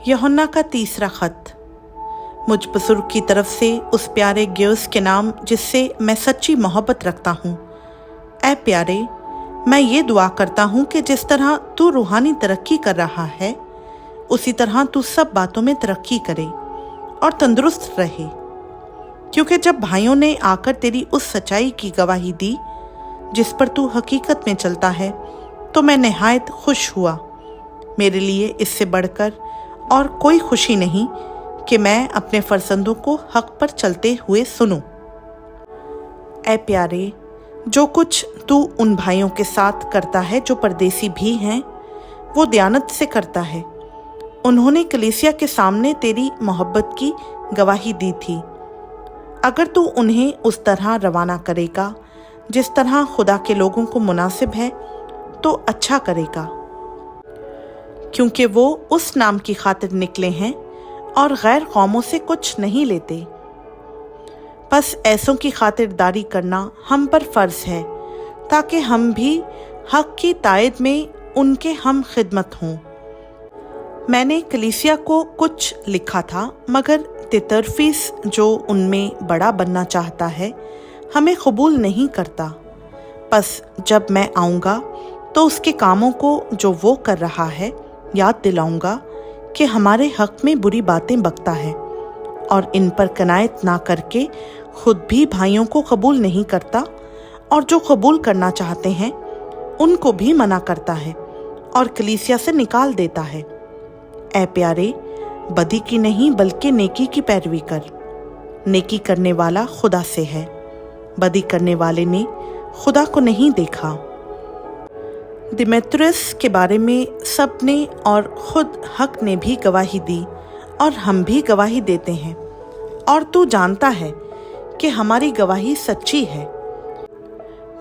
यूहन्ना का तीसरा खत। मुझ बुजुर्ग की तरफ से उस प्यारे गियोस के नाम जिससे मैं सच्ची मोहब्बत रखता हूँ। ऐ प्यारे, मैं ये दुआ करता हूँ कि जिस तरह तू रूहानी तरक्की कर रहा है उसी तरह तू सब बातों में तरक्की करे और तंदुरुस्त रहे, क्योंकि जब भाइयों ने आकर तेरी उस सच्चाई की गवाही दी जिस पर तू हकीकत में चलता है तो मैं निहायत खुश हुआ। मेरे लिए इससे बढ़कर और कोई खुशी नहीं कि मैं अपने फर्जंदों को हक पर चलते हुए सुनूं। ऐ प्यारे, जो कुछ तू उन भाइयों के साथ करता है जो परदेसी भी हैं, वो दयानत से करता है। उन्होंने कलीसिया के सामने तेरी मोहब्बत की गवाही दी थी। अगर तू उन्हें उस तरह रवाना करेगा जिस तरह खुदा के लोगों को मुनासिब है तो अच्छा करेगा, क्योंकि वो उस नाम की खातिर निकले हैं और गैर कौमों से कुछ नहीं लेते। बस ऐसों की खातिरदारी करना हम पर फ़र्ज है ताकि हम भी हक की तायद में उनके हम खिदमत हों। मैंने कलीसिया को कुछ लिखा था, मगर तितरफीस जो उनमें बड़ा बनना चाहता है हमें कबूल नहीं करता। बस जब मैं आऊँगा तो उसके कामों को जो वो कर रहा है याद दिलाऊंगा कि हमारे हक में बुरी बातें बकता है और इन पर कनायत ना करके खुद भी भाइयों को कबूल नहीं करता, और जो कबूल करना चाहते हैं उनको भी मना करता है और कलीसिया से निकाल देता है। ऐ प्यारे, बदी की नहीं बल्कि नेकी की पैरवी कर। नेकी करने वाला खुदा से है, बदी करने वाले ने खुदा को नहीं देखा। दिमेत्रियस के बारे में सब ने और खुद हक ने भी गवाही दी और हम भी गवाही देते हैं, और तू जानता है कि हमारी गवाही सच्ची है।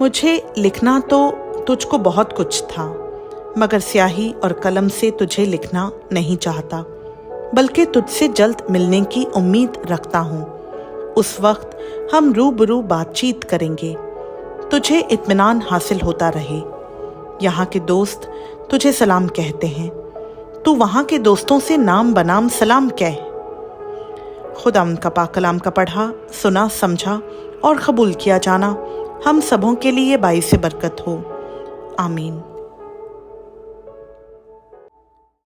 मुझे लिखना तो तुझको बहुत कुछ था, मगर स्याही और कलम से तुझे लिखना नहीं चाहता, बल्कि तुझसे जल्द मिलने की उम्मीद रखता हूँ। उस वक्त हम रूबरू बातचीत करेंगे, तुझे इत्मीनान हासिल होता रहे। यहाँ के दोस्त तुझे सलाम कहते हैं, तू वहाँ के दोस्तों से नाम बनाम सलाम कह। खुदा उनका पाक कलाम का पढ़ा, सुना, समझा और कबूल किया जाना हम सबों के लिए बाइस बरकत हो। आमीन।